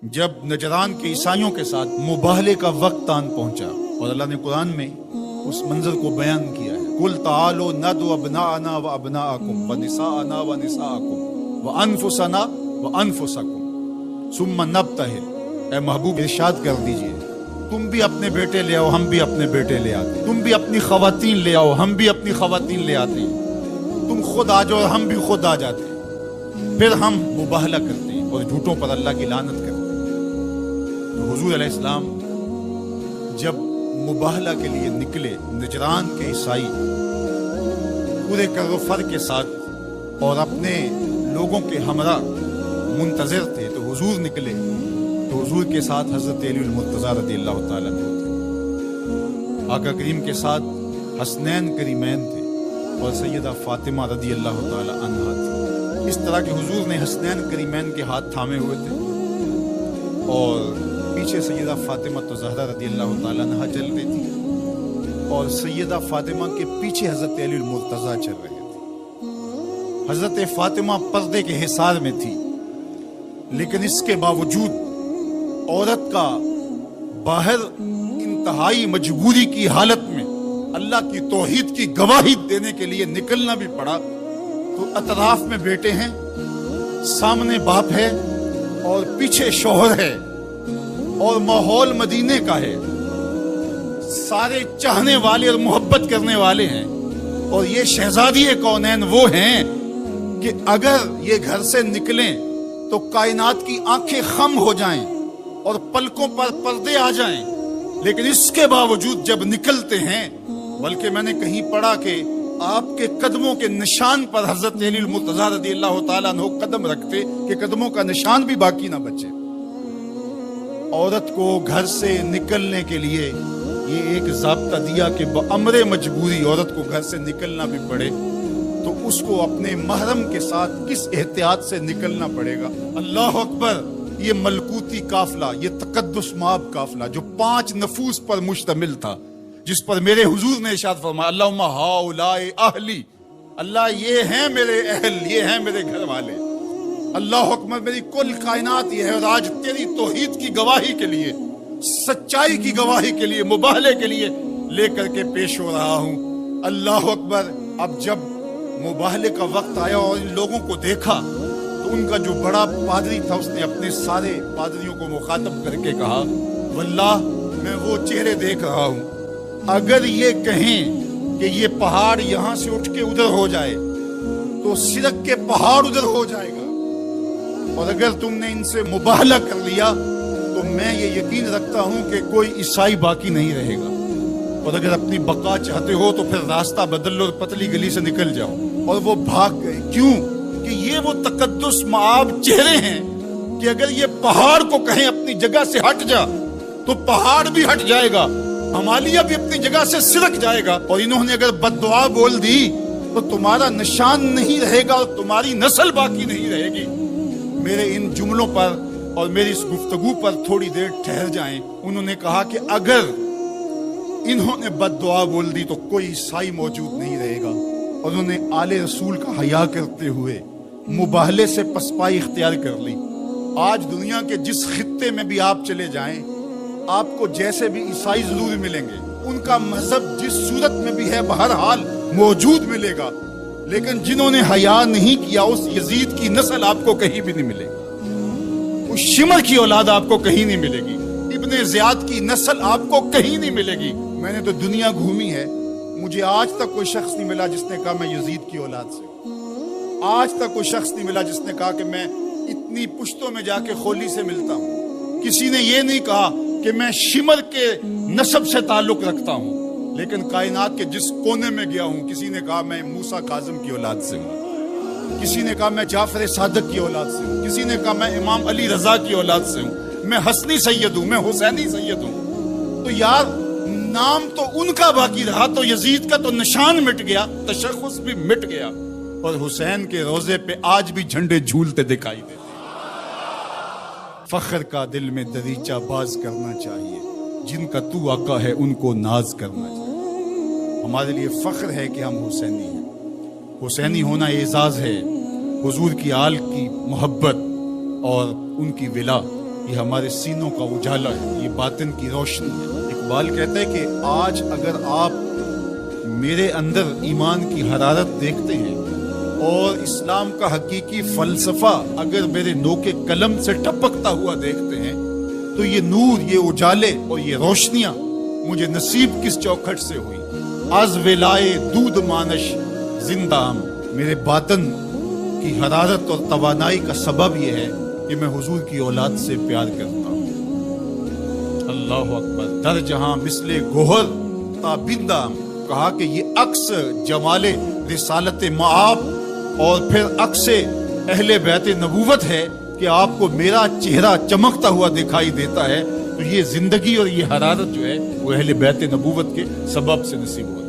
جب نجران کے عیسائیوں کے ساتھ مباہلے کا وقت آن پہنچا اور اللہ نے قرآن میں اس منظر کو بیان کیا ہے، قُلْ تَعَالُوا نَدْعُ أَبْنَاءَنَا وَأَبْنَاءَكُمْ وَنِسَاءَنَا وَنِسَاءَكُمْ وَأَنفُسَنَا وَأَنفُسَكُمْ ثُمَّ نَبْتَهِلْ۔ اے محبوب ارشاد کر دیجئے، تم بھی اپنے بیٹے لے آؤ، ہم بھی اپنے بیٹے لے آتے ہیں، تم بھی اپنی خواتین لے آؤ، ہم بھی اپنی خواتین لے آتے ہیں، تم خود آ جاؤ اور ہم بھی خود آ جاتے ہیں، پھر ہم مباہلہ کرتے ہیں اور جھوٹوں پر اللہ کی لعنت کرتے ہیں۔ تو حضور علیہ السلام جب مباہلہ کے لیے نکلے، نجران کے عیسائی پورے کر و فر کے ساتھ اور اپنے لوگوں کے ہمراہ منتظر تھے، تو حضور نکلے تو حضور کے ساتھ حضرت علی المرتضیٰ رضی اللہ تعالیٰ عنہ تھے، آقا کریم کے ساتھ حسنین کریمین تھے اور سیدہ فاطمہ رضی اللہ تعالیٰ عنہا تھی۔ اس طرح کہ حضور نے حسنین کریمین کے ہاتھ تھامے ہوئے تھے اور پیچھے سیدہ فاطمہ تو زہرا رضی اللہ تعالیٰ عنہا چل رہی تھی اور سیدہ فاطمہ کے پیچھے حضرت علی المرتضیٰ چل رہے تھے۔ حضرت فاطمہ پردے کے حصار میں تھی، لیکن اس کے باوجود عورت کا باہر انتہائی مجبوری کی حالت میں اللہ کی توحید کی گواہی دینے کے لیے نکلنا بھی پڑا، تو اطراف میں بیٹے ہیں، سامنے باپ ہے اور پیچھے شوہر ہے اور ماحول مدینے کا ہے، سارے چاہنے والے اور محبت کرنے والے ہیں، اور یہ شہزادی کونین وہ ہیں کہ اگر یہ گھر سے نکلیں تو کائنات کی آنکھیں خم ہو جائیں اور پلکوں پر پردے آ جائیں، لیکن اس کے باوجود جب نکلتے ہیں، بلکہ میں نے کہیں پڑھا کہ آپ کے قدموں کے نشان پر حضرت علی المرتضیٰ رضی اللہ تعالیٰ عنہ قدم رکھتے کہ قدموں کا نشان بھی باقی نہ بچے۔ عورت کو گھر سے نکلنے کے لیے یہ ایک ضابطہ دیا کہ بامر مجبوری عورت کو گھر سے نکلنا بھی پڑے تو اس کو اپنے محرم کے ساتھ کس احتیاط سے نکلنا پڑے گا۔ اللہ اکبر! یہ ملکوتی قافلہ، یہ تقدس مآب قافلہ جو 5 نفوس پر مشتمل تھا، جس پر میرے حضور نے ارشاد فرمایا، اللہم ہؤلاء اہلی، اللہ یہ ہیں میرے اہل، یہ ہیں میرے گھر والے۔ اللہ اکبر! میری کل کائنات یہ ہے، اور آج تیری توحید کی گواہی کے لیے، سچائی کی گواہی کے لیے، مباہلے کے لیے لے کر کے پیش ہو رہا ہوں۔ اللہ اکبر! اب جب مباہلے کا وقت آیا اور ان لوگوں کو دیکھا تو ان کا جو بڑا پادری تھا، اس نے اپنے سارے پادریوں کو مخاطب کر کے کہا، واللہ میں وہ چہرے دیکھ رہا ہوں، اگر یہ کہیں کہ یہ پہاڑ یہاں سے اٹھ کے ادھر ہو جائے تو سرک کے پہاڑ ادھر ہو جائے گا، اور اگر تم نے ان سے مباہلہ کر لیا تو میں یہ یقین رکھتا ہوں کہ کوئی عیسائی باقی نہیں رہے گا، اور اگر اپنی بقا چاہتے ہو تو پھر راستہ بدل لو اور پتلی گلی سے نکل جاؤ۔ اور وہ بھاگ گئے، کیوں کہ یہ وہ تقدس مآب چہرے ہیں کہ اگر یہ پہاڑ کو کہیں اپنی جگہ سے ہٹ جا تو پہاڑ بھی ہٹ جائے گا، ہمالیہ بھی اپنی جگہ سے سرک جائے گا، اور انہوں نے اگر بد دعا بول دی تو تمہارا نشان نہیں رہے گا اور تمہاری نسل باقی نہیں رہے گی۔ میرے ان جملوں پر اور میری اس گفتگو پر تھوڑی دیر ٹھہر جائیں۔ انہوں نے کہا کہ اگر انہوں نے بد دعا بول دی تو کوئی عیسائی موجود نہیں رہے گا، اور انہوں نے آل رسول کا حیا کرتے ہوئے مباہلے سے پسپائی اختیار کر لی۔ آج دنیا کے جس خطے میں بھی آپ چلے جائیں، آپ کو جیسے بھی عیسائی ضرور ملیں گے، ان کا مذہب جس صورت میں بھی ہے بہرحال موجود ملے گا، لیکن جنہوں نے حیا نہیں کیا اس یزید کی نسل آپ کو کہیں بھی نہیں ملے گی، اس شمر کی اولاد آپ کو کہیں نہیں ملے گی، ابن زیاد کی نسل آپ کو کہیں نہیں ملے گی۔ میں نے تو دنیا گھومی ہے، مجھے آج تک کوئی شخص نہیں ملا جس نے کہا میں یزید کی اولاد سے ہوں، آج تک کوئی شخص نہیں ملا جس نے کہا کہ میں اتنی پشتوں میں جا کے خولی سے ملتا ہوں، کسی نے یہ نہیں کہا کہ میں شمر کے نسب سے تعلق رکھتا ہوں، لیکن کائنات کے جس کونے میں گیا ہوں کسی نے کہا میں موسیٰ کاظم کی اولاد سے ہوں، کسی نے کہا میں جعفر صادق کی اولاد سے ہوں، کسی نے کہا میں امام علی رضا کی اولاد سے ہوں، میں حسنی سید ہوں، میں حسینی سید ہوں۔ تو یار نام تو ان کا باقی رہا، تو یزید کا تو نشان مٹ گیا، تشخص بھی مٹ گیا، اور حسین کے روزے پہ آج بھی جھنڈے جھولتے دکھائی دیتے۔ فخر کا دل میں دریچہ باز کرنا چاہیے، جن کا تو آقا ہے ان کو ناز کرنا چاہیے۔ ہمارے لیے فخر ہے کہ ہم حسینی ہیں، حسینی ہونا اعزاز ہے، حضور کی آل کی محبت اور ان کی ولا یہ ہمارے سینوں کا اجالا ہے، یہ باطن کی روشنی ہے۔ اقبال کہتا ہے کہ آج اگر آپ میرے اندر ایمان کی حرارت دیکھتے ہیں اور اسلام کا حقیقی فلسفہ اگر میرے نوک قلم سے ٹپکتا ہوا دیکھتے ہیں، تو یہ نور، یہ اجالے اور یہ روشنیاں مجھے نصیب کس چوکھٹ سے ہوئی؟ از ولائے دودھ مانش زندام، میرے باطن کی حرارت اور توانائی کا سبب یہ ہے کہ میں حضور کی اولاد سے پیار کرتا ہوں۔ اللہ اکبر۔ در جہاں مثل گوہر تابندام، کہا کہ یہ عکس جمال رسالت معاب اور پھر عکس اہل بیت نبوت ہے کہ آپ کو میرا چہرہ چمکتا ہوا دکھائی دیتا ہے، تو یہ زندگی اور یہ حرارت جو ہے وہ اہل بیت نبوت کے سبب سے نصیب ہوتی ہے۔